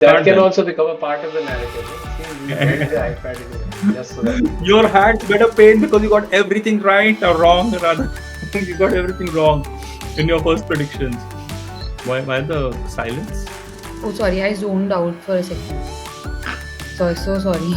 That can also become a part of the narrative. See, we bend the iPad anyway, just so that. Your hands better pain because you got everything right or wrong, rather. You got everything wrong in your first predictions. Why the silence? Oh, sorry, I zoned out for a second. So sorry.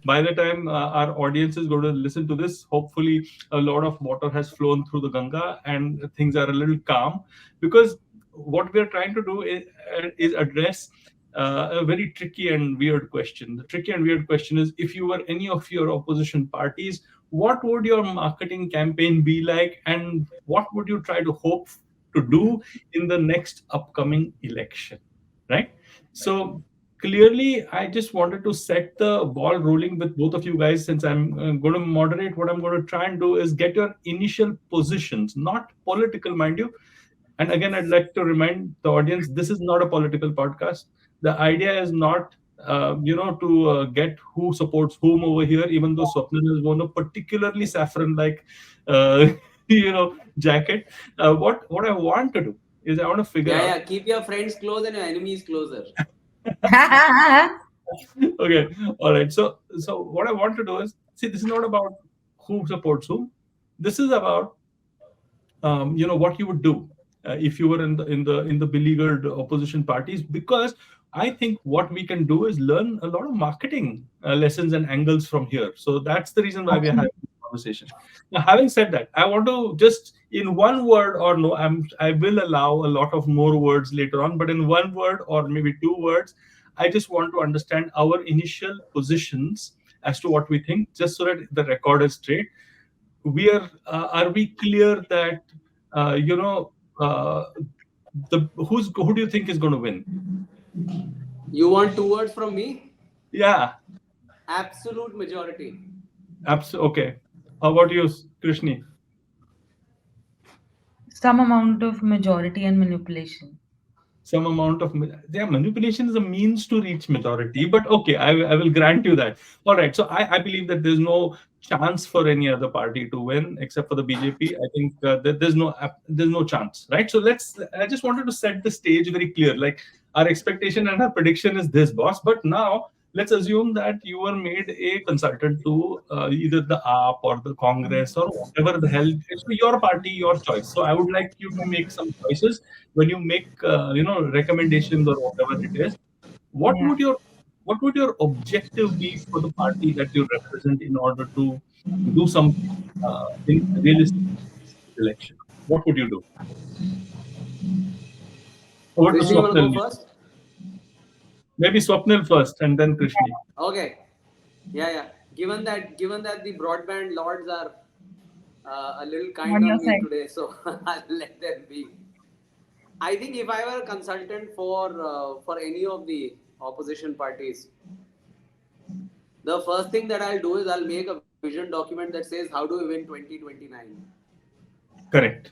By the time our audience is going to listen to this, hopefully a lot of water has flown through the Ganga and things are a little calm. Because what we are trying to do is address a very tricky and weird question. The tricky and weird question is, if you were any of your opposition parties, what would your marketing campaign be like, and what would you try to hope to do in the next upcoming election, right? So clearly, I just wanted to set the ball rolling with both of you guys. Since I'm going to moderate, what I'm going to try and do is get your initial positions, not political, mind you. And again, I'd like to remind the audience, this is not a political podcast. The idea is not to get who supports whom over here, even though Swapnil has worn a particularly saffron like uh, jacket. What I want to do is I want to figure out. Yeah. Keep your friends close and your enemies closer. Okay, all right. So what I want to do is, see, this is not about who supports whom. This is about what you would do if you were in the beleaguered opposition parties, because I think what we can do is learn a lot of marketing lessons and angles from here. So that's the reason why we are having this conversation. Now, having said that, I want to just, in one word, or no, I will allow a lot of more words later on, but in one word or maybe two words, I just want to understand our initial positions as to what we think, just so that the record is straight. Are we clear that uh, you know uh, who do you think is going to win? You want 2 words from me? Yeah, Absolute majority. okay. How about you, Krishni? Some amount of majority and manipulation. Some amount of manipulation is a means to reach majority, but okay, I will grant you that. All right, so I believe that there's no chance for any other party to win except for the BJP. I think that there's no chance, right? So I just wanted to set the stage very clear. Like, our expectation and our prediction is this, boss. But now let's assume that you were made a consultant to either the AAP or the Congress or whatever the hell. It's your party, your choice. So I would like you to make some choices when you make recommendations or whatever it is. What Yeah. would your what would your objective be for the party that you represent in order to do something in realistic election? What would you do? Over to Krishni, you want to Swapnil. go first? Maybe Swapnil first and then Krishni. Okay. Yeah. Given that the broadband lords are a little kind On your on me side. today, so I'll let them be. I think if I were a consultant for any of the opposition parties, the first thing that I'll do is I'll make a vision document that says how do we win 2029. Correct.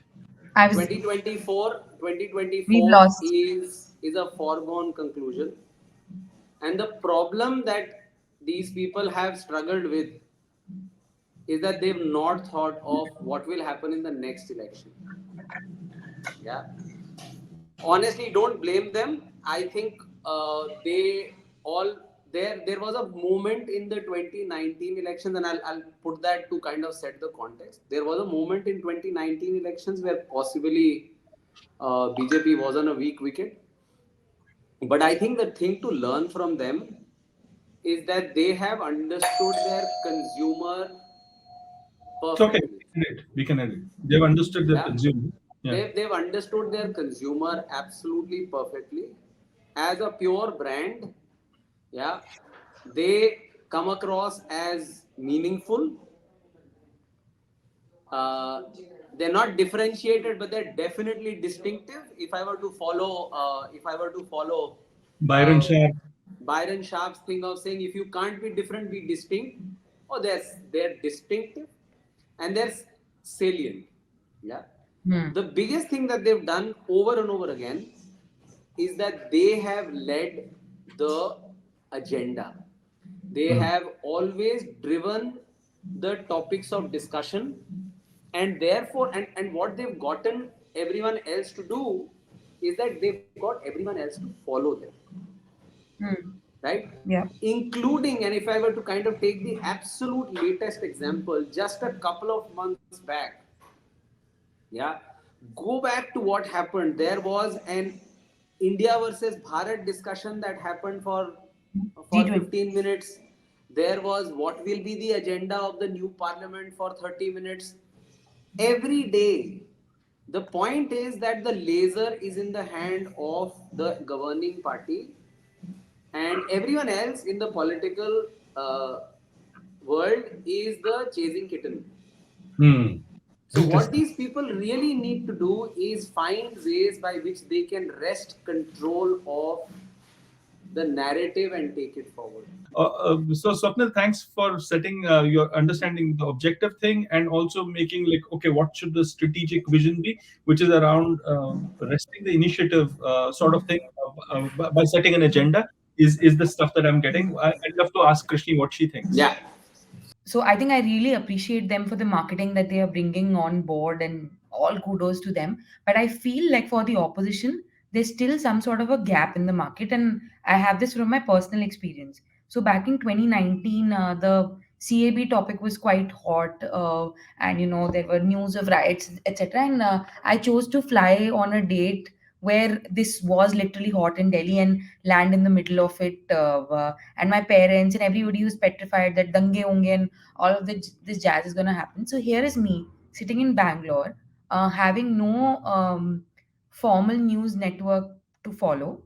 2024 We've 2024 lost. is a foregone conclusion, and the problem that these people have struggled with is that they've not thought of what will happen in the next election. Yeah, honestly, don't blame them. I think they all there was a moment in the 2019 elections, and I'll put that to kind of set the context. There was a moment in 2019 elections where possibly BJP was on a weak wicket, but I think the thing to learn from them is that they have understood their consumer It's okay. perfectly. We can edit. They've understood their Yeah, consumer. Yeah. they've understood their consumer absolutely perfectly. As a pure brand, yeah, they come across as meaningful. Uh, they're not differentiated, but they're definitely distinctive. If I were to follow Byron Sharp. Byron Sharp's thing of saying, if you can't be different, be distinct. Oh, they're distinctive and they're salient. Yeah. The biggest thing that they've done over and over again is that they have led the agenda. They have always driven the topics of discussion, and therefore, and what they've gotten everyone else to do is that they've got everyone else to follow them. Right? Yeah. Including, and if I were to kind of take the absolute latest example, just a couple of months back, yeah, go back to what happened. There was an India versus Bharat discussion that happened for G20. 15 minutes. There was what will be the agenda of the new parliament for 30 minutes. Every day, the point is that the laser is in the hand of the governing party, and everyone else in the political world is the chasing kitten. So what these people really need to do is find ways by which they can wrest control of the narrative and take it forward. So Swapnil, thanks for setting your understanding the objective thing, and also making like, okay, what should the strategic vision be, which is around resting the initiative sort of thing by setting an agenda is the stuff that I'm getting. I'd love to ask Krishni what she thinks. Yeah. So I think I really appreciate them for the marketing that they are bringing on board, and all kudos to them. But I feel like for the opposition, there's still some sort of a gap in the market, and I have this from my personal experience. So back in 2019, the CAB topic was quite hot, and there were news of riots, etc. And I chose to fly on a date where this was literally hot in Delhi and land in the middle of it. And my parents and everybody was petrified that dange honge and all of this jazz is going to happen. So here is me sitting in Bangalore, having no formal news network to follow,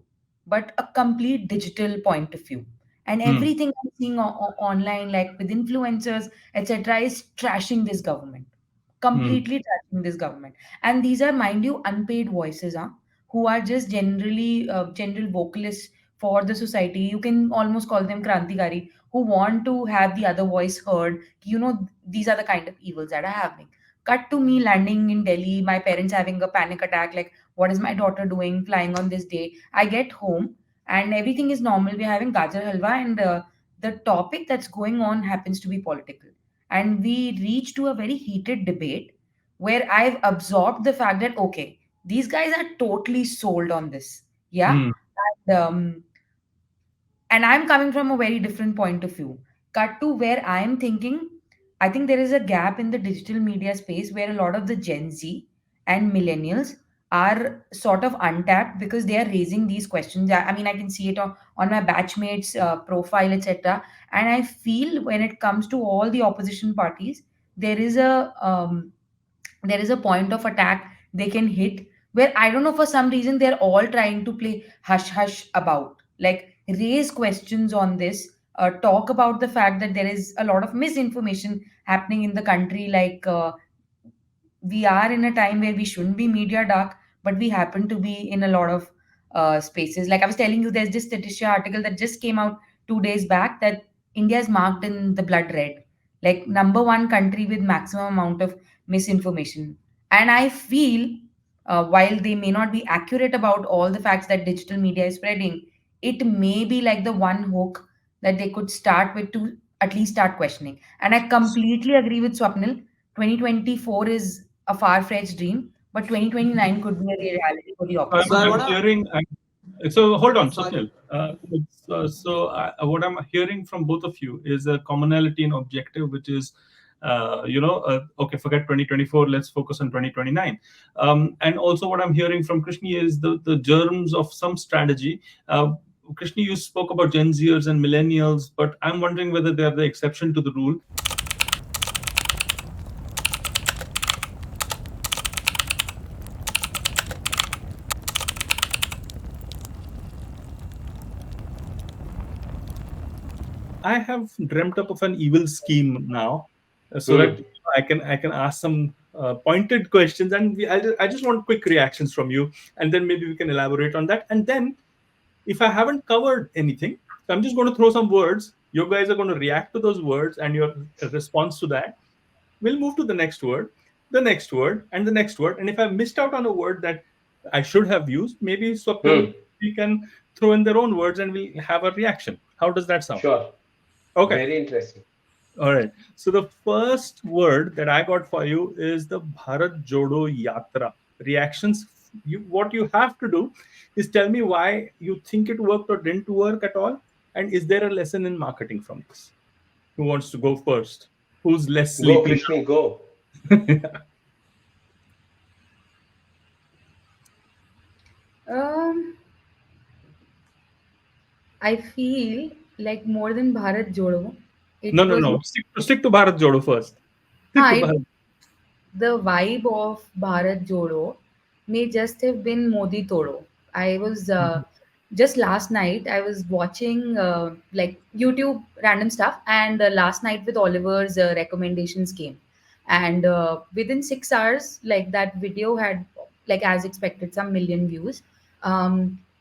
but a complete digital point of view. And everything I'm seeing online, like with influencers, etc., is trashing this government, completely trashing this government. And these are, mind you, unpaid voices, who are just general vocalists for the society. You can almost call them Krantikari, who want to have the other voice heard. These are the kind of evils that are happening. Cut to me landing in Delhi, my parents having a panic attack, like, what is my daughter doing flying on this day? I get home and everything is normal. We're having gajar halwa, and the topic that's going on happens to be political. And we reach to a very heated debate where I've absorbed the fact that, okay, these guys are totally sold on this. Yeah. And I'm coming from a very different point of view. Cut to where I'm thinking, I think there is a gap in the digital media space where a lot of the Gen Z and millennials are sort of untapped because they are raising these questions. I mean, I can see it on my batchmates' profile, etc. And I feel when it comes to all the opposition parties, there is a point of attack they can hit, where I don't know, for some reason they're all trying to play hush hush about, like, raise questions on this, talk about the fact that there is a lot of misinformation happening in the country, like, we are in a time where we shouldn't be media dark, but we happen to be in a lot of spaces. Like I was telling you, there's this Statistia article that just came out 2 days back that India is marked in the blood red, like number one country with maximum amount of misinformation. And I feel, while they may not be accurate about all the facts that digital media is spreading, it may be like the one hook that they could start with to at least start questioning. And I completely agree with Swapnil. 2024 is a far-fetched dream, but 2029 could be a reality for the opposition. So hold on, Sorry. Swapnil. What I'm hearing from both of you is a commonality in objective, which is, okay, forget 2024, let's focus on 2029. And also what I'm hearing from Krishni is the germs of some strategy. Krishni, you spoke about Gen Zers and millennials, but I'm wondering whether they are the exception to the rule. I have dreamt up of an evil scheme now, so that I can ask some pointed questions, and I just want quick reactions from you, and then maybe we can elaborate on that. And then, if I haven't covered anything, so I'm just going to throw some words. You guys are going to react to those words and your response to that. We'll move to the next word, the next word, and the next word. And if I've missed out on a word that I should have used, maybe Swapnil, Hmm. we can throw in their own words and we'll have a reaction. How does that sound? Sure. Okay. Very interesting. All right. So the first word that I got for you is the Bharat Jodo Yatra. Reactions. What you have to do is tell me why you think it worked or didn't work at all, and is there a lesson in marketing from this? Who wants to go first? Who's less Go, sleepy Krishni, go. now? Um, I feel like more than Bharat Jodo, No, it no, was no. Stick to Bharat Jodo first. Stick to I Bharat. the vibe of Bharat Jodo may just have been Modi Todo. I was just last night I was watching like YouTube random stuff, and last night with Oliver's recommendations came, and within 6 hours, like that video had, like as expected, some million views.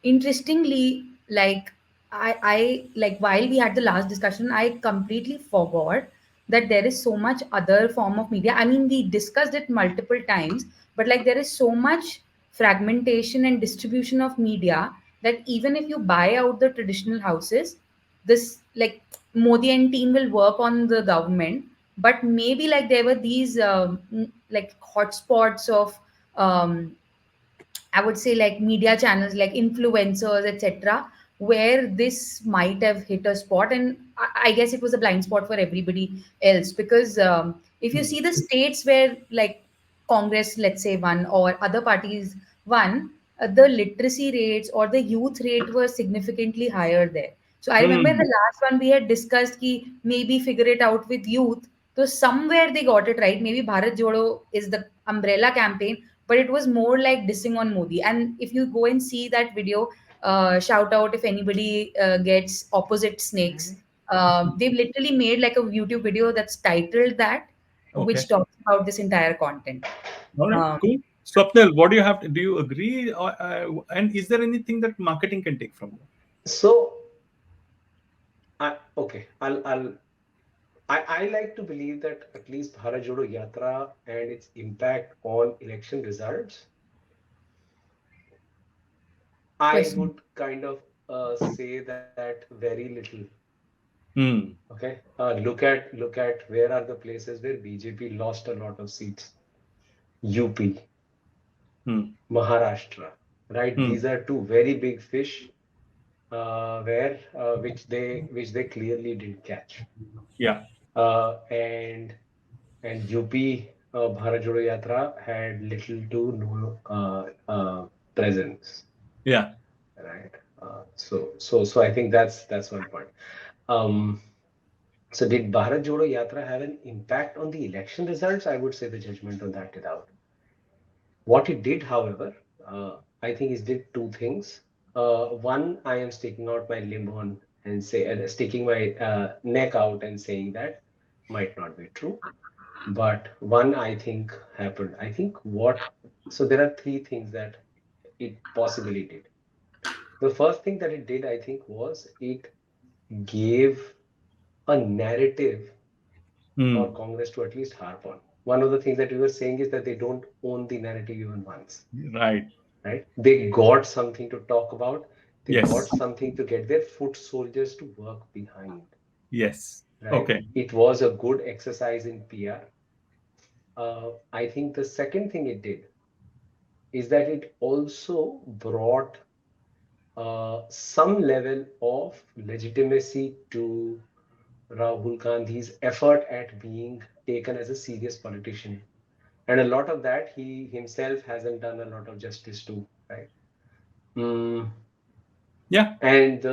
Interestingly, like I like while we had the last discussion, I completely forgot that there is so much other form of media. I mean, we discussed it multiple times, but like there is so much fragmentation and distribution of media that even if you buy out the traditional houses, this like Modi and team will work on the government, but maybe like there were these like hotspots of um, I would say like media channels, like influencers, etc., where this might have hit a spot. And I guess it was a blind spot for everybody else because if you see the states where like Congress, let's say, won or other parties won, the literacy rates or the youth rate were significantly higher there. So I remember in Hmm. the last one we had discussed ki maybe figure it out with youth. So somewhere they got it right. Maybe Bharat Jodo is the umbrella campaign, but it was more like dissing on Modi. And if you go and see that video, shout out if anybody gets opposite snakes. They've literally made like a YouTube video that's titled that, Okay. which talks about this entire content. All right. Um, Cool. Swapnil, what do you have to? Do you agree? And is there anything that marketing can take from you? So, okay, I like to believe that at least Bharat Jodo Yatra and its impact on election results, I question. would kind of say that very little. Hmm. Okay, look at where are the places where BJP lost a lot of seats. UP, Hmm. Maharashtra, right? Hmm. These are two very big fish where which they clearly didn't catch. Yeah. And UP Bharat Jodo Yatra had little to no presence, Yeah. right? So I think that's one point. Um, so did Bharat Jodo Yatra have an impact on the election results? I would say the judgment on that without. What it did, however, I think it did two things. One, I am sticking out my limb on and sticking my neck out and saying that might not be true. But one I think happened. I think so there are three things that it possibly did. The first thing that it did, I think, was it gave a narrative for Hmm. Congress to at least harp on. One of the things that we were saying is that they don't own the narrative even once, Right. right? They got something to talk about. They got Yes. something to get their foot soldiers to work behind, Yes. right? Okay. It was a good exercise in PR. I think the second thing it did is that it also brought some level of legitimacy to Rahul Gandhi's effort at being taken as a serious politician. And a lot of that he himself hasn't done a lot of justice to, right? Mm, Yeah. and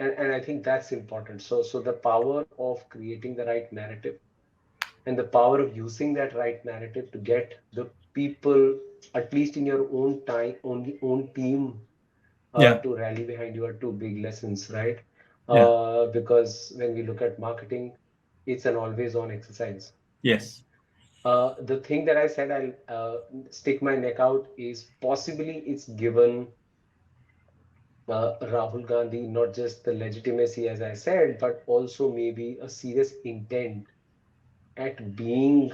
I think that's important. So the power of creating the right narrative and the power of using that right narrative to get the people, at least in your own time, own team, Yeah. to rally behind you are two big lessons, right? Yeah. Because when we look at marketing, it's an always on exercise. Yes. The thing that I said I'll stick my neck out is possibly it's given Rahul Gandhi not just the legitimacy, as I said, but also maybe a serious intent at being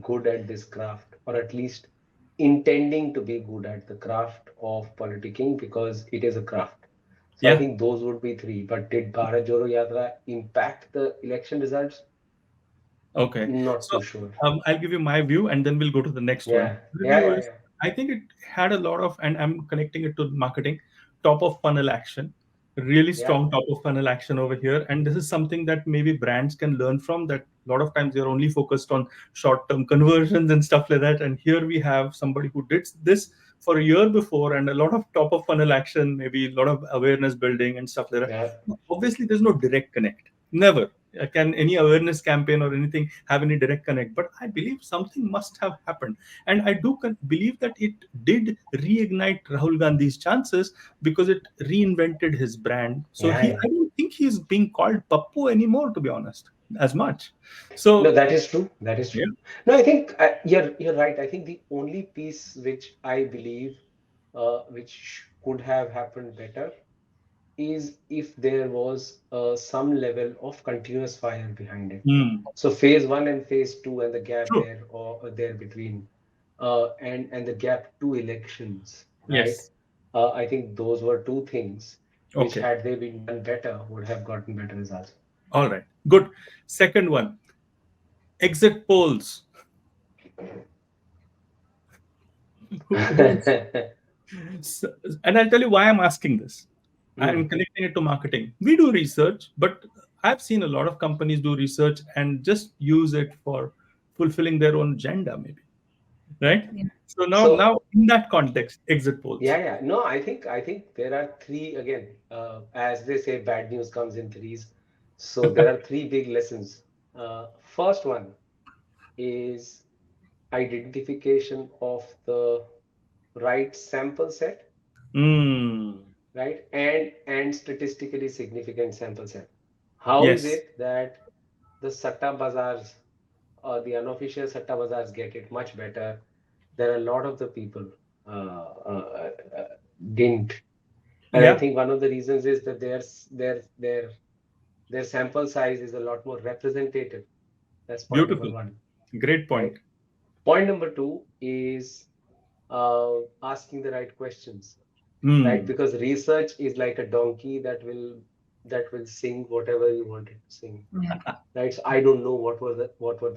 good at this craft, or at least intending to be good at the craft of politicking because it is a craft. So I Yeah. think those would be three. But did Bharat Jodo Yatra impact the election results? Okay. Not So too sure. I'll give you my view and then we'll go to the next one. Yeah, The yeah, view yeah, is, yeah. I think it had a lot of, and I'm connecting it to marketing, top of funnel action, really Yeah, strong top of funnel action over here. And this is something that maybe brands can learn from, that a lot of times they're only focused on short term conversions and stuff like that. And here we have somebody who did this for a year before and a lot of top of funnel action, maybe a lot of awareness building and stuff like that. yeah. Obviously, there's no direct connect. Never can any awareness campaign or anything have any direct connect. But I believe something must have happened, and I do believe that it did reignite Rahul Gandhi's chances because it reinvented his brand. So Yeah, I yeah. don't think he's being called Pappu anymore, to be honest, as much. No, So that is true. That is yeah. true. No, I think you're right. I think the only piece which I believe which could have happened better is if there was some level of continuous fire behind it. Hmm. So phase one and phase two and the gap True. there or there between, and the gap to elections, right? Yes. I think those were two things which, Okay. had they been done better, would have gotten better results. All right. Good. Second one, exit polls. Who, So, and I'll tell you why I'm asking this. I'm Hmm. connecting it to marketing. We do research, but I've seen a lot of companies do research and just use it for fulfilling their own agenda, maybe. Right? Yeah. So So now in that context, exit polls. yeah, yeah. No, I think there are three again. As they say, bad news comes in threes. So there are three big lessons. First one is identification of the right sample set, Hmm. right, and statistically significant sample set. How is Yes. it that the satta bazaars or the unofficial satta bazaars get it much better? There are a lot of the people didn't. And I Yeah. think one of the reasons is that their sample size is a lot more representative. That's point number Beautiful. one, Great point. right? Point number two is asking the right questions, right? Hmm. Because research is like a donkey that will sing whatever you want it to sing, Yeah. right? So I don't know what were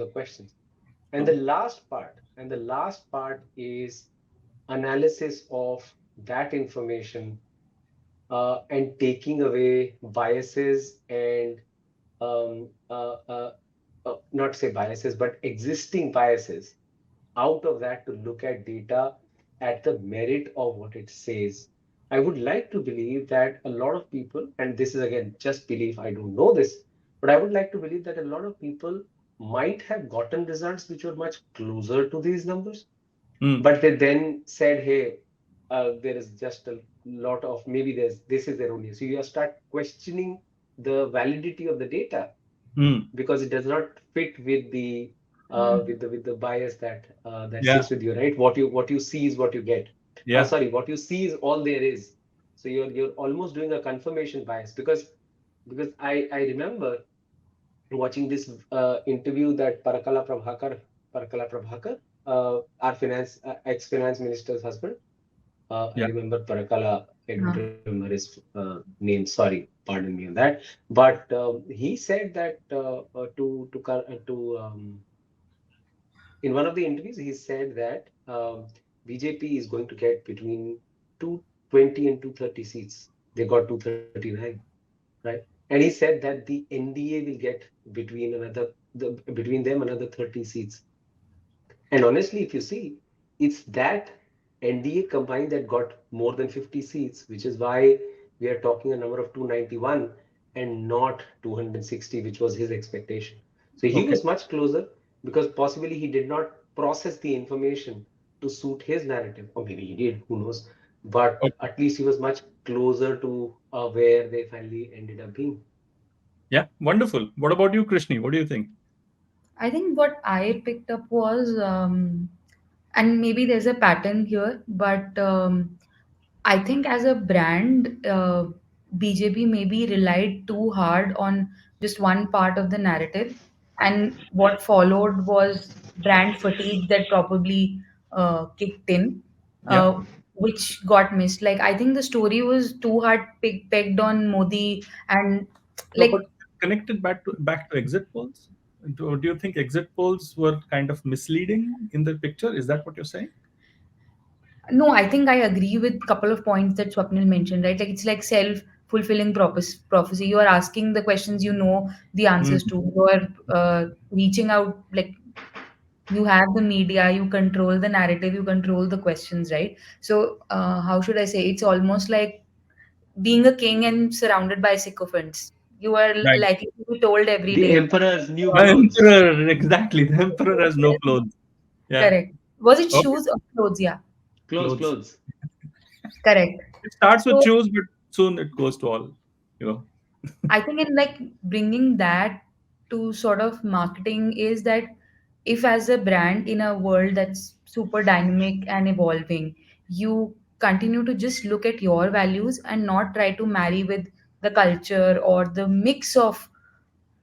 the questions. And the last part is analysis of that information, and taking away biases and not say biases, but existing biases out of that to look at data at the merit of what it says. I would like to believe that a lot of people, and this is again just belief, I don't know this, but I would like to believe that a lot of people might have gotten results which were much closer to these numbers, Hmm. but they then said, hey, there is just a lot of, maybe this is erroneous. So you start questioning the validity of the data Hmm. because it does not fit with the Mm. with the bias that Yeah. sits with you, right? What you see is what you get. Yeah. Sorry, what you see is all there is. So you're almost doing a confirmation bias, because I remember watching this interview that Parakala Prabhakar, our ex-finance minister's husband. I Yeah. remember Parakala. I don't Yeah. remember his name. Sorry, pardon me on that. But he said that in one of the interviews, he said that BJP is going to get between 220 and 230 seats. They got 239, right? And he said that the NDA will get between them another 30 seats. And honestly, if you see, it's that NDA combined that got more than 50 seats, which is why we are talking a number of 291 and not 260, which was his expectation. So he Okay. was much closer because possibly he did not process the information to suit his narrative, or maybe he did, who knows. But Okay. at least he was much closer to where they finally ended up being. Yeah. Wonderful. What about you, Krishni? What do you think? I think what I picked up was, and maybe there's a pattern here, but I think as a brand, BJP maybe relied too hard on just one part of the narrative, and what followed was brand fatigue that probably kicked in, Yeah. uh, which got missed. Like I think the story was too hard pegged on Modi, and No, but like connected back to exit polls. Do you think exit polls were kind of misleading in the picture? Is that what you're saying? no, I think I agree with couple of points that Swapnil mentioned, right? Like it's like self-fulfilling prophecy. You are asking the questions you know the answers Mm. to. You are reaching out, like you have the media, you control the narrative, you control the questions, right? So how should I say? It's almost like being a king and surrounded by sycophants. You are Right. likely to be told every The day. emperor's new The clothes. emperor, exactly. The emperor has no clothes. Yeah. Correct. Was it Okay. shoes or clothes? Yeah, Clothes, Clothes. clothes. correct. It starts with So shoes, but soon it goes to all. You know. I think in like bringing that to sort of marketing is that if as a brand in a world that's super dynamic and evolving, you continue to just look at your values and not try to marry with the culture or the mix of,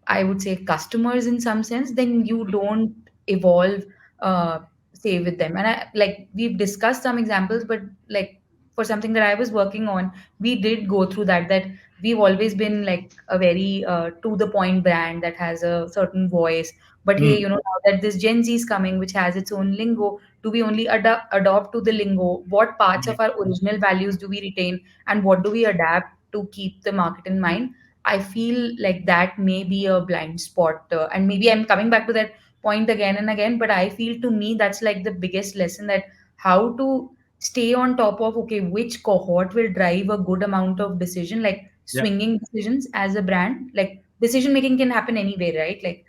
I would say, customers in some sense, then you don't evolve, uh, say with them. And I like we've discussed some examples, but like for something that I was working on, we did go through that. That we've always been like a very to the point brand that has a certain voice. But hey, Mm. now that this Gen Z is coming, which has its own lingo, do we only adopt to the lingo? What parts Right. of our original values do we retain, and what do we adapt to keep the market in mind? I feel like that may be a blind spot. And maybe I'm coming back to that point again and again, but I feel to me that's like the biggest lesson, that how to stay on top of, okay, which cohort will drive a good amount of decision, like Yeah. swinging decisions as a brand. Like decision making can happen anywhere, right? Like,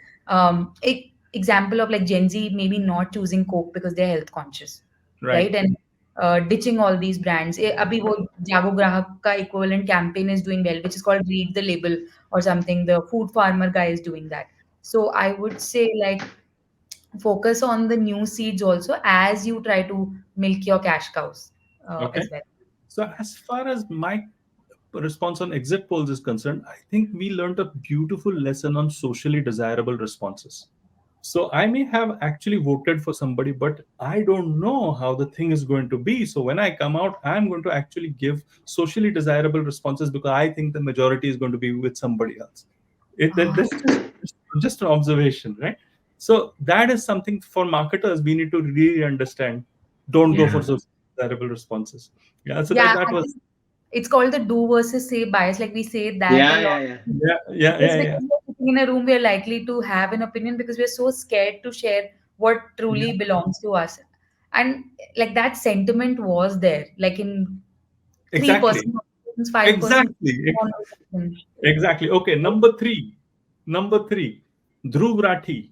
example of like Gen Z maybe not choosing Coke because they're health conscious, Right. right? And ditching all these brands. अभी वो जागो ग्राहक का equivalent campaign is doing well, which is called Read the Label or something. The food farmer guy is doing that. So I would say like focus on the new seeds also as you try to milk your cash cows Okay. as well. So as far as my response on exit polls is concerned, I think we learned a beautiful lesson on socially desirable responses. So I may have actually voted for somebody, but I don't know how the thing is going to be. So when I come out, I'm going to actually give socially desirable responses because I think the majority is going to be with somebody else. That's just an observation, right? So that is something for marketers we need to really understand. Don't go for Yeah. socially desirable responses. Yeah. So Yeah, that I was think it's called the do versus say bias. Like we say that a Yeah, lot. yeah, yeah. yeah, yeah, Just yeah, yeah. because we're sitting in a room, we're likely to have an opinion because we're so scared to share what Yeah. truly belongs to us. And like that sentiment was there, like in Exactly. 3% of persons, 5% Exactly. conversation. Exactly. Okay. Number three. Number three. Dhruv Rathi.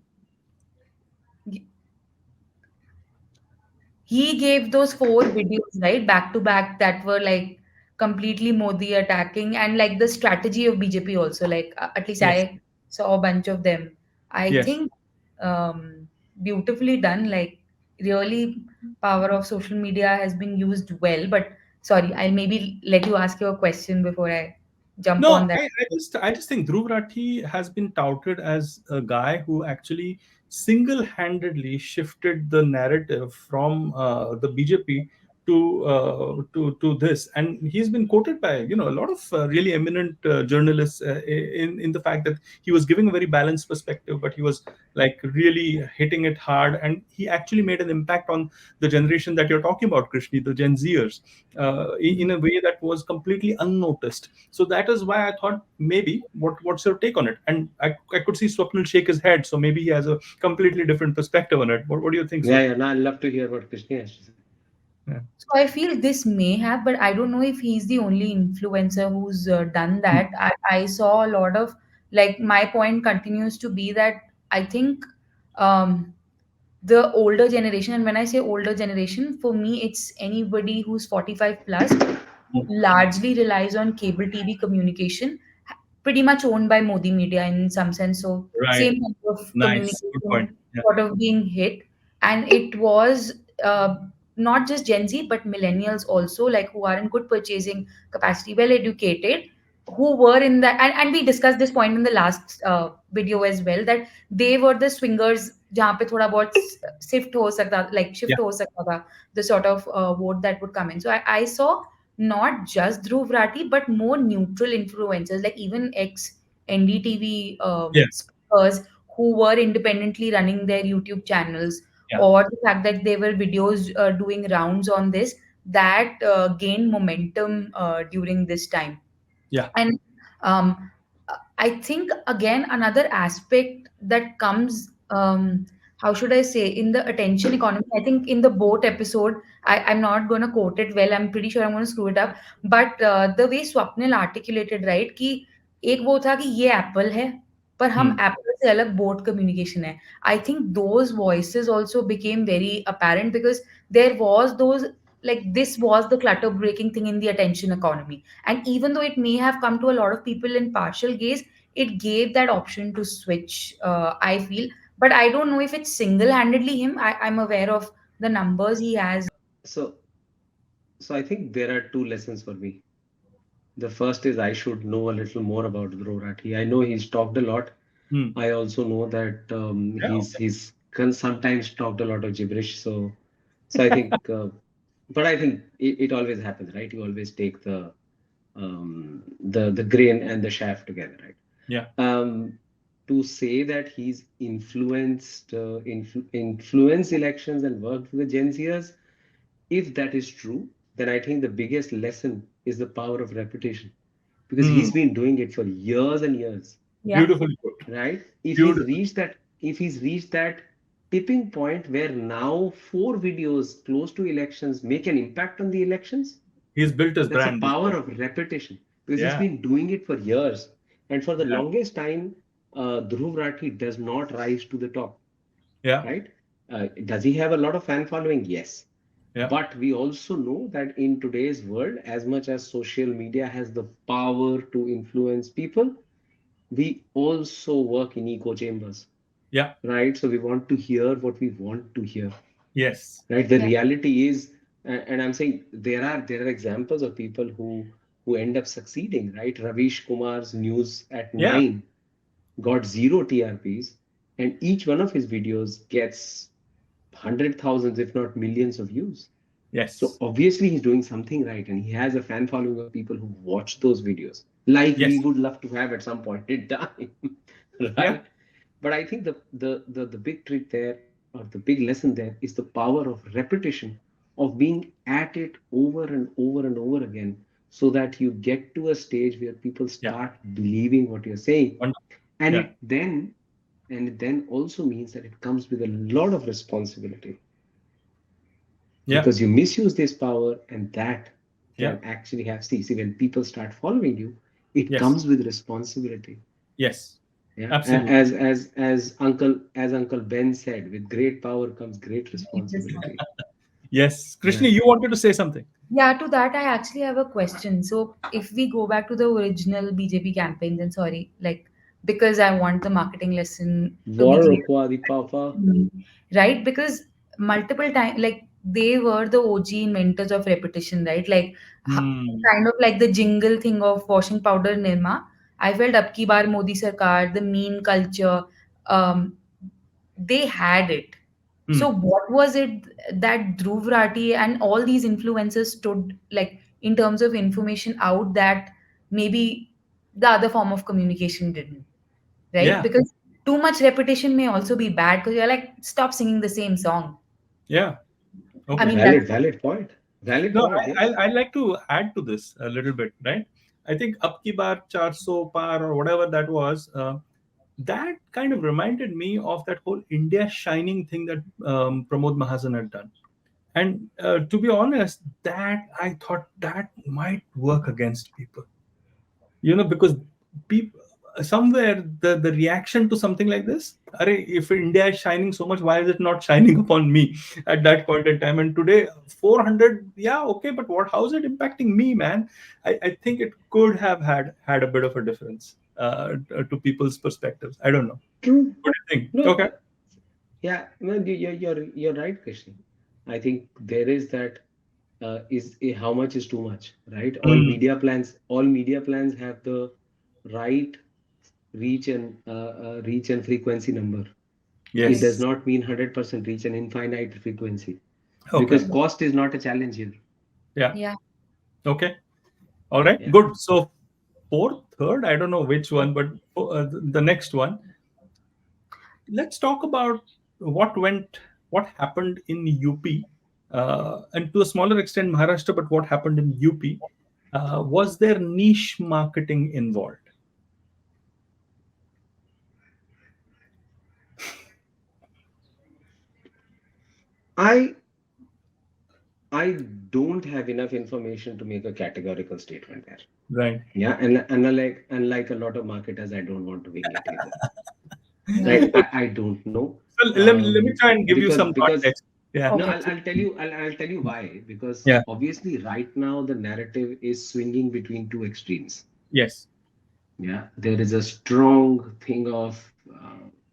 He gave those four videos, right, back to back, that were like completely Modi attacking, and like the strategy of BJP also. Like at least Yes. I saw a bunch of them. I Yes. think beautifully done. Like really, power of social media has been used well. But sorry, I'll maybe let you ask your question before I jump No, on that. I just think Dhruv Rathi has been touted as a guy who actually single-handedly shifted the narrative from the BJP to this, and he's been quoted by a lot of really eminent journalists in the fact that he was giving a very balanced perspective, but he was like really hitting it hard, and he actually made an impact on the generation that you're talking about, Krishni, the Gen Zers, in a way that was completely unnoticed. So that is why I thought maybe what's your take on it? And I could see Swapnil shake his head, so maybe he has a completely different perspective on it. What do you think, Yeah, Swapnil? yeah. No, I'd love to hear what Krishna has to say. Yeah. So I feel this may have, but I don't know if he's the only influencer who's done Hmm. that. I saw a lot of, like, my point continues to be that I think um, the older generation, and when I say older generation, for me, it's anybody who's 45 plus, who largely relies on cable TV communication, pretty much owned by Modi media in some sense. So Right. same kind of Nice. Good point. communication Yeah. sort of being hit, and it was not just Gen Z but millennials also, like who are in good purchasing capacity, well educated, who were in that, and we discussed this point in the last video as well, that they were the swingers जहाँ पे थोड़ा बहुत shift हो सकता, like Yeah. shift हो सकता था, the sort of vote that would come in. So I saw not just Dhruv Rathi, but more neutral influencers, like even ex NDTV Yeah. speakers who were independently running their YouTube channels, Yeah. or the fact that there were videos doing rounds on this that gained momentum during this time. Yeah. And I think again another aspect that comes, how should I say, in the attention economy. I think in the boat episode, I'm not going to quote it well. I'm pretty sure I'm going to screw it up. But the way Swapnil articulated, right, कि एक वो था कि ये Apple है पर हम Hmm. Apple से अलग बोट कम्युनिकेशन है. I think those voices also became very apparent because there was those, like this was the clutter breaking thing in the attention economy. And even though it may have come to a lot of people in partial gaze, it gave that option to switch, I feel. But I don't know if it's single handedly him. I'm aware of the numbers he has. So, so I think there are two lessons for me. The first is I should know a little more about Dhruv Rathi. I know he's talked a lot. Hmm. I also know that Yeah. he's sometimes talked a lot of gibberish. So I think, but I think it always happens, right? You always take the grain and the shaft together, right? Yeah. To say that he's influenced elections and worked with the Gen Zers, if that is true, then I think the biggest lesson is the power of repetition, because Hmm. he's been doing it for years and years, Yeah. Beautifully put. right? Beautiful. If he's reached that tipping point where now 4 videos close to elections make an impact on the elections, He's built his that's a brand. power of repetition, because he's Yeah. been doing it for years. And for the Yeah. longest time, Dhruv Rathi does not rise to the top, Yeah. right? Does he have a lot of fan following? Yes. Yeah. But we also know that in today's world, as much as social media has the power to influence people, we also work in echo chambers, Yeah. right? So we want to hear what we want to hear, Yes. right? The Yeah. reality is, and I'm saying there are examples of people who end up succeeding, right? Ravish Kumar's News at Yeah. 9 got zero TRPs, and each one of his videos gets hundred thousands, if not millions, of views. So Yes. obviously he's doing something right, and he has a fan following of people who watch those videos, like we Yes. would love to have at some point in time, Yeah. right? But I think the big trick there, or the big lesson there, is the power of repetition, of being at it over and over and over again, so that you get to a stage where people Yeah. start believing what you're saying. Wonderful. And Yeah. it then also means that it comes with a lot of responsibility, Yeah. because you misuse this power, and that Yeah. can actually have, see, when people start following you, it Yes. comes with responsibility. Yes. Yeah, Absolutely. as Uncle Ben said, with great power comes great responsibility. Yes. Yeah. Krishni, you wanted to say something. Yeah, to that, I actually have a question. So, if we go back to the original BJP campaigns, and sorry, like, because I want the marketing lesson to be clear. Warukwa Papa. Right? Because multiple times, like they were the OG inventors of repetition, right? Like Hmm. kind of like the jingle thing of washing powder Nirma. I felt Ab Ki Baar Modi Sarkar, the meme culture, um, they had it. Hmm. So what was it that Dhruv Rathi and all these influencers stood like in terms of information out that maybe the other form of communication didn't, right? Yeah. Because too much repetition may also be bad because you're like, stop singing the same song. Yeah. I Okay. mean, Valid, that's valid point. Valid No, point. I Yes. I like to add to this a little bit, right? I think Up Ki Baar 400 Par or whatever that was, that kind of reminded me of that whole India shining thing that Pramod Mahajan had done. And to be honest, that I thought that might work against people, because people somewhere the reaction to something like this, if India is shining so much, why is it not shining upon me at that point in time? And today 400, yeah, okay, but how is it impacting me, man? I think it could have had a bit of a difference. to people's perspectives. I don't know. True. What do you think? No, Okay. yeah, no, you're right, Krishna. I think there is that how much is too much, right? Mm, All media plans have the right reach and frequency number. It does yes. not mean 100% reach and infinite frequency Okay. because cost is not a challenge here. Yeah. Yeah. Okay. All right. Yeah. Good. So fourth, third, I don't know which one, but the next one. Let's talk about what happened in UP, and to a smaller extent Maharashtra. But what happened in UP? Was there niche marketing involved? I I don't have enough information to make a categorical statement there. Right. Yeah, and unlike a lot of marketers, I don't want to wing it either. Yeah. Right? I don't know. So let me try and give you some Because context. Yeah. no, Okay. I'll tell you why. Because Yeah. obviously right now the narrative is swinging between two extremes. Yes. Yeah, there is a strong thing of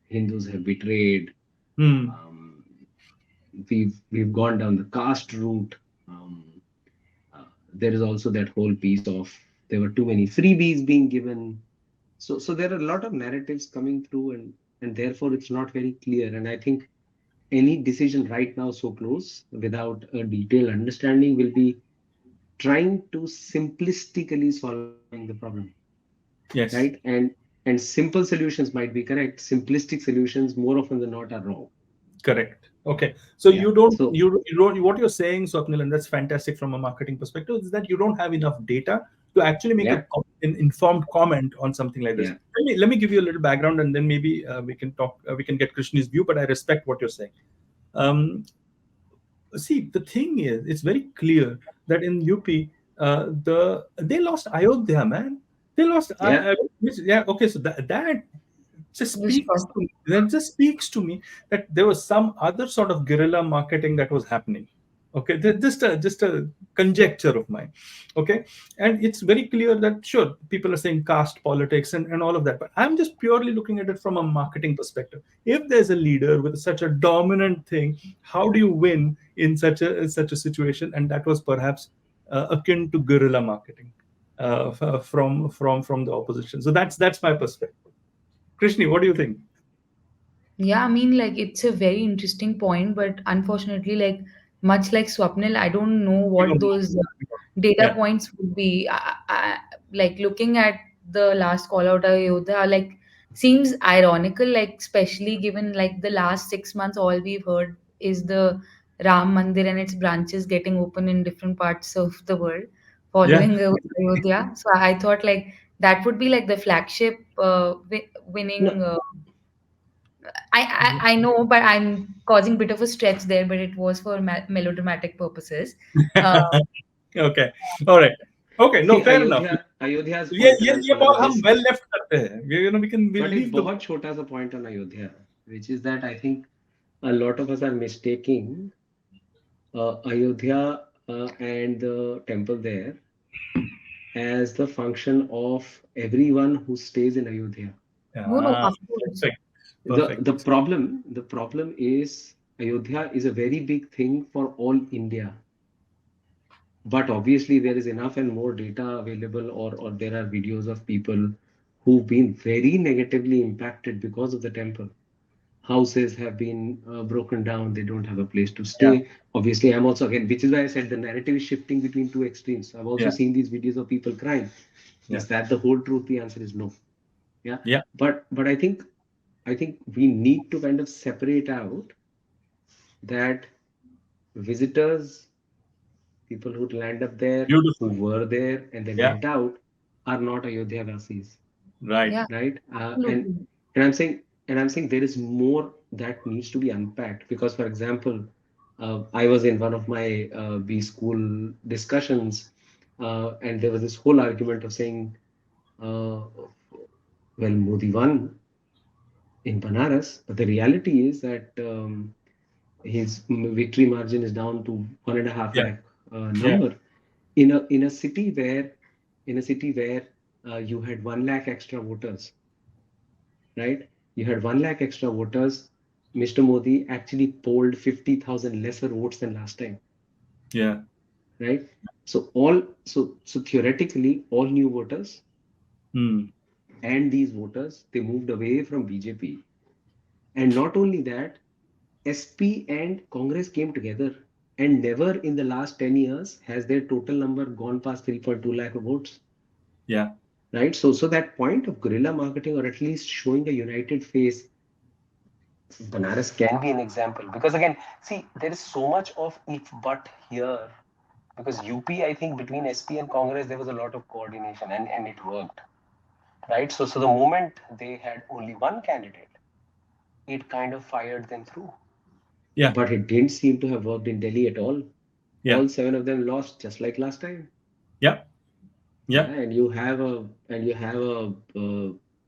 Hindus have betrayed. Hmm. Um, we've gone down the caste route. Um, there is also that whole piece of there were too many freebies being given. So there are a lot of narratives coming through, and therefore it's not very clear. And I think any decision right now so close without a detailed understanding will be trying to simplistically solving the problem, right? Yes. And simple solutions might be correct. Simplistic solutions more often than not are wrong. Correct. Okay. So Yeah. you don't So you don't what you're saying, Swapnil, and that's fantastic from a marketing perspective, is that you don't have enough data to actually make yeah, an informed comment on something like this. yeah, Let me give you a little background, and then maybe we can get Krishni's view. But I respect what you're saying. Um, See, the thing is, it's very clear that in UP, they lost Ayodhya, man. They lost. yeah. Yeah. Okay. So that just This speaks to me. That just speaks to me that there was some other sort of guerrilla marketing that was happening. Okay, just a conjecture of mine. Okay, and it's very clear that sure people are saying caste politics and all of that, but I'm just purely looking at it from a marketing perspective. If there's a leader with such a dominant thing, how do you win in such a situation? And that was perhaps akin to guerrilla marketing from the opposition. So that's my perspective. Krishni, what do you think? Yeah, I mean, like, it's a very interesting point, but unfortunately, like, much like Swapnil, I don't know You what don't know. those data Yeah, points would be. Like, looking at the last call out Ayodhya, like, seems ironical, like, especially given, like, the last 6 months, all we've heard is the Ram Mandir and its branches getting open in different parts of the world yeah, following Ayodhya. So I thought, like, that would be, like, the flagship No, winning. I know, but I'm causing a bit of a stretch there, but it was for melodramatic purposes. Uh, Okay, all right. Okay, no, see, fair enough. Ayodhya's ये point, ये and ये on ball हम this, well left करते हैं. We'll but एक leave the बहुत छोटा सा point on Ayodhya, which is that I think a lot of us are mistaking Ayodhya and the temple there as the function of everyone who stays in Ayodhya. no, no, ah, of course. perfect, perfect. The problem is Ayodhya is a very big thing for all India. But obviously there is enough and more data available, or there are videos of people who've been very negatively impacted because of the temple. Houses have been broken down, they don't have a place to Yeah, stay. Obviously, I'm also, again, which is why I said the narrative is shifting between two extremes. I've also yeah, seen these videos of people crying. yeah, Is that the whole truth? The answer is no. Yeah, yeah. but I think we need to kind of separate out that visitors, people who land up there, who Beautiful. were there and then Yeah, went out, are not Ayodhya Vasis, right. Yeah, right? absolutely. And I'm saying there is more that needs to be unpacked because, for example, I was in one of my B school discussions, and there was this whole argument of saying, well, Modi won in Banaras, but the reality is that his victory margin is down to 1.5 Yeah, lakh yeah, number in a city where you had 1 lakh extra voters, right? You had 1 lakh extra voters. Mr. Modi actually polled 50,000 lesser votes than last time, Yeah. right? So theoretically, all new voters Hmm. and these voters, they moved away from BJP. And not only that, SP and Congress came together, and never in the last 10 years has their total number gone past 3.2 lakh votes, Yeah. right? So that point of guerrilla marketing, or at least showing a united face, Banaras can be an example. Because again, see, there is so much of if but here. Because UP, I think between SP and Congress, there was a lot of coordination, and it worked, right? So the moment they had only one candidate, it kind of fired them through. Yeah. But it didn't seem to have worked in Delhi at all. Yeah. All seven of them lost just like last time. Yeah. Yeah, Yeah. and you have a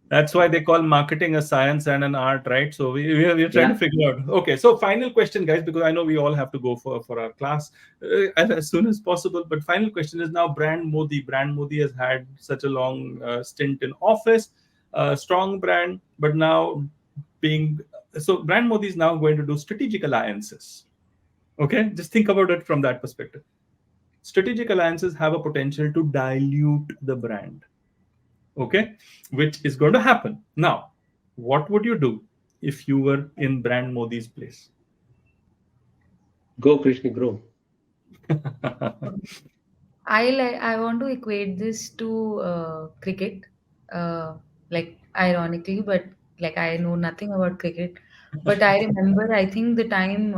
That's why they call marketing a science and an art, right? So we're trying to yeah. figure out. Okay, so final question, guys, because I know we all have to go for our class as soon as possible. But final question is now brand Modi. Brand Modi has had such a long stint in office, strong brand, but now being so brand Modi is now going to do strategic alliances. Okay, just think about it from that perspective. Strategic alliances have a potential to dilute the brand, okay, which is going to happen now. What would you do if you were in brand Modi's place? Go Krishni, grow. I want to equate this to cricket, uh, like ironically, but like I know nothing about cricket, but I remember I think the time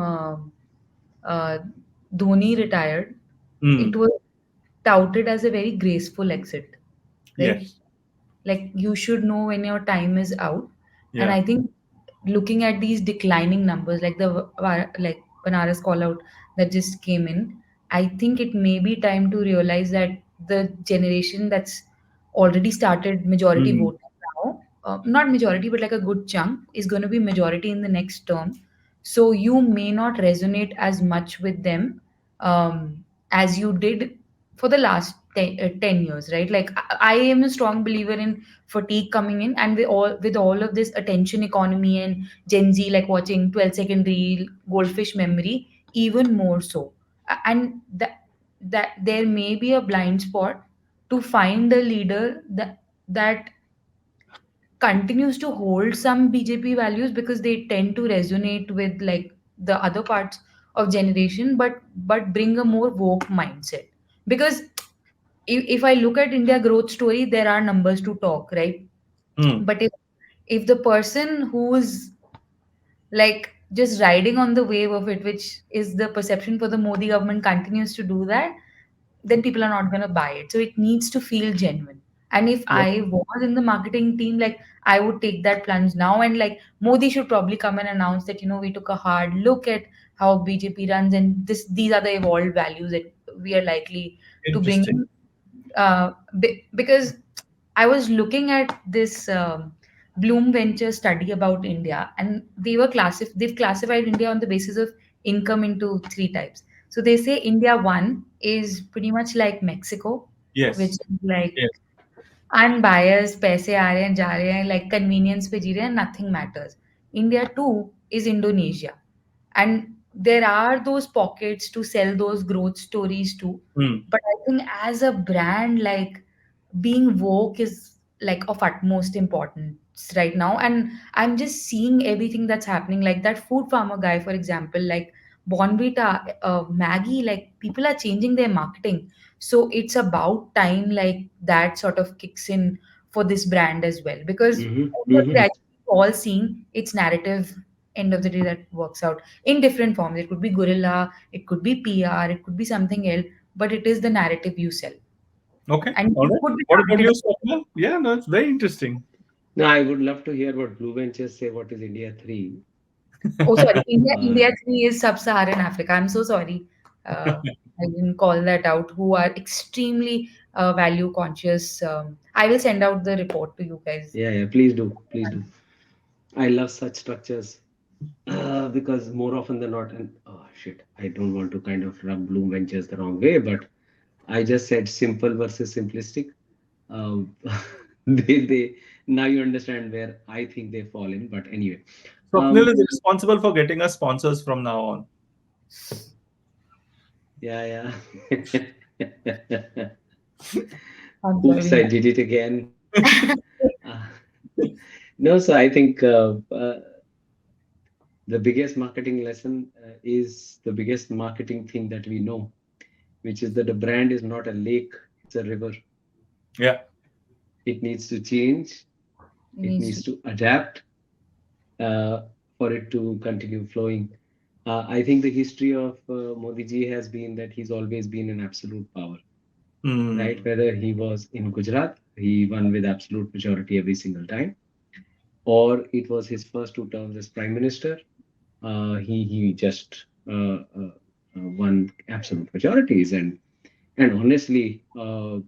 uh, Dhoni retired, it Hmm. was touted as a very graceful exit, right? Yes. Like you should know when your time is out. And Yeah. I think looking at these declining numbers, like the like Banaras call out that just came in, I think it may be time to realize that the generation that's already started majority Hmm. voting now, not majority but like a good chunk, is going to be majority in the next term. So you may not resonate as much with them as you did for the last 10 years, right? Like I am a strong believer in fatigue coming in, and with all of this attention economy and Gen Z like watching 12-second reel, goldfish memory, even more so. And that there may be a blind spot to find a leader that continues to hold some BJP values because they tend to resonate with like the other parts of generation, but bring a more woke mindset. Because if I look at India growth story, there are numbers to talk, right? Hmm. But if the person who's like just riding on the wave of it, which is the perception for the Modi government, continues to do that, then people are not going to buy it. So it needs to feel genuine. And if Yep. I was in the marketing team, like I would take that plunge now, and like Modi should probably come and announce that, we took a hard look at how BJP runs, and these are the evolved values that we are likely to bring Interesting. in. Because I was looking at this Bloom Venture study about India, and they've classified India on the basis of income into three types. So they say India one is pretty much like Mexico, which Yes. is like Yes. unbiased, पैसे आ रहे हैं जा रहे हैं, like convenience पे जी रहे हैं, nothing matters. India two is Indonesia, and there are those pockets to sell those growth stories too. Hmm. But I think as a brand, like being woke is like of utmost importance right now. And I'm just seeing everything that's happening, like that food farmer guy, for example, like Bonvita, Maggie, like people are changing their marketing. So it's about time like that sort of kicks in for this brand as well, because Hmm. end of the day, Hmm. I think we've all seen its narrative end of the day that works out in different forms. It could be guerrilla, it could be PR, it could be something else, but it is the narrative you sell. Okay. And All it right. could be What about targeted. you, Swapnil? Yeah, no, it's very interesting. Now I would love to hear what Blue Ventures say. What is India 3? Oh, sorry. India Uh, 3 is sub-Saharan Africa. I'm so sorry. I didn't call that out. Who are extremely value conscious. I will send out the report to you guys. yeah, yeah. Please do, please do. I love such structures because more often than not, and oh shit, I don't want to kind of rub Bloom Ventures the wrong way, but I just said simple versus simplistic. Um, they now you understand where I think they fall in. But anyway, Swapnil um, is responsible for getting us sponsors from now on. yeah, yeah. I'm Oops, sorry. I did it again. Uh, no, so I think the biggest marketing lesson is the biggest marketing thing that we know, which is that a brand is not a lake, it's a river. Yeah. It needs to change, It it needs to. needs to adapt uh, for it to continue flowing. I think the history of Modi ji has been that he's always been in absolute power, right? Hmm. Whether he was in Gujarat, he won with absolute majority every single time, or it was his first 2 terms as prime minister. He just won absolute majorities, and honestly, till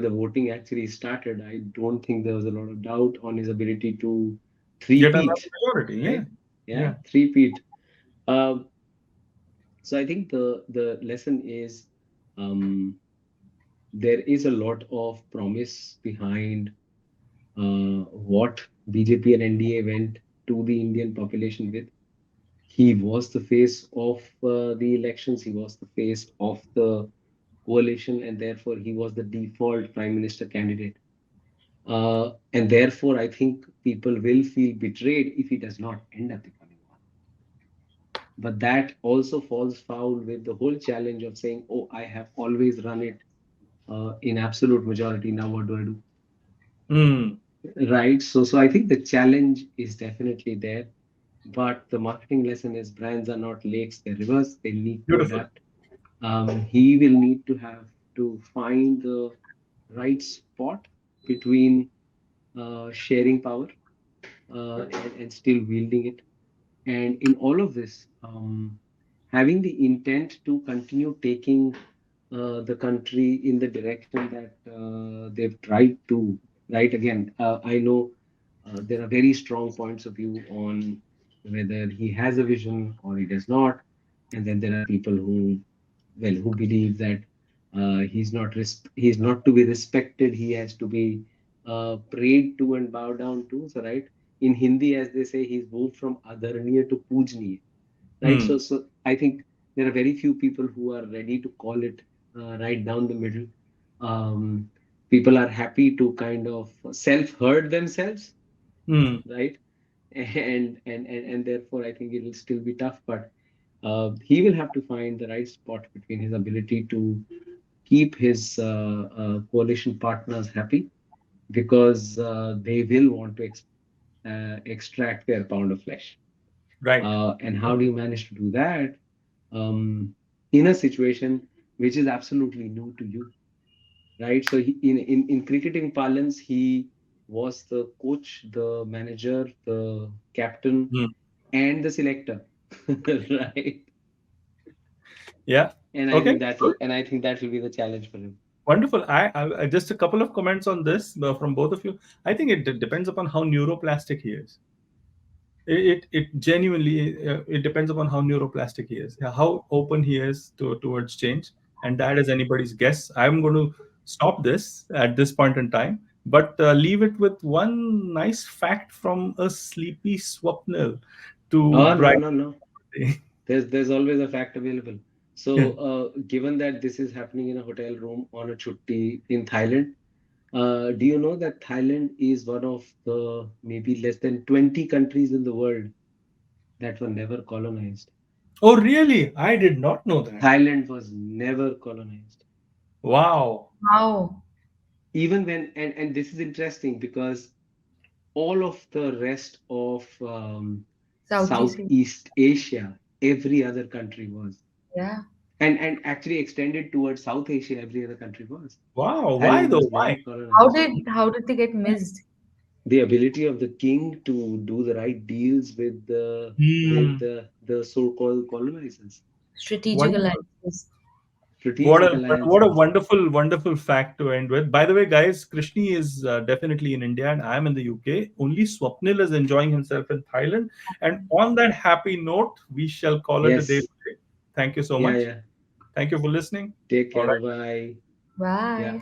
the voting actually started, I don't think there was a lot of doubt on his ability to Get another three-peat, majority. Yeah. right? Yeah, Yeah. three-peat. Um, so I think the lesson is um, there is a lot of promise behind what BJP and NDA went to the Indian population with. He was the face of the elections. He was the face of the coalition, and therefore he was the default prime minister candidate. And therefore, I think people will feel betrayed if he does not end up becoming one. But that also falls foul with the whole challenge of saying, "Oh, I have always run it in absolute majority. Now what do I do?" Hmm. Right. So I think the challenge is definitely there. But the marketing lesson is brands are not lakes, they're rivers. They need to Beautiful. adapt. He will need to have to find the right spot between sharing power and still wielding it. And in all of this, having the intent to continue taking the country in the direction that they've tried to, right? Again, I know there are very strong points of view on whether he has a vision or he does not. And then there are people who, well, who believe that he's not to be respected. He has to be prayed to and bowed down to. So, right? In Hindi, as they say, he's moved from Adarniya to Pujniya, right? Hmm. So I think there are very few people who are ready to call it right down the middle. Um, People are happy to kind of self-hurt themselves, Hmm. right? And therefore I think it will still be tough, but he will have to find the right spot between his ability to keep his coalition partners happy because they will want to extract their pound of flesh. Right. And how do you manage to do that in a situation which is absolutely new to you, right? So in cricketing parlance, he was the coach, the manager, the captain, Hmm. and the selector, right? Yeah. And I Okay. think that will, Good. and I think that will be the challenge for him. Wonderful. Just a couple of comments on this from both of you. I think it depends upon how neuroplastic he is. It genuinely it depends upon how neuroplastic he is, yeah, how open he is towards change, and that is anybody's guess. I'm going to stop this at this point in time, but leave it with one nice fact from a sleepy Swapnil to Oh no, bright. no, no. There's always a fact available. Yeah. So given that this is happening in a hotel room on a chutti in Thailand, do you know that Thailand is one of the maybe less than 20 countries in the world that were never colonized? Oh really? I did not know that. Thailand was never colonized. Wow. Wow. Even when, and this is interesting because all of the rest of Southeast Asia. Southeast Asia, every other country was. Yeah. And actually extended towards South Asia, every other country was. Wow, why Thailand though? was never Why? colonized. How did they get missed? The ability of the king to do the right deals with Hmm. the so-called colonizers, Strategic Wonderful. alliances. strategic What a alliances. wonderful fact to end with. By the way, guys, Krishni is definitely in India and I'm in the UK. Only Swapnil is enjoying himself in Thailand. And on that happy note, we shall call it a day Yes. today. Thank you so Yeah, much. yeah. Thank you for listening. Take All care. right. Bye bye. Yeah. Bye.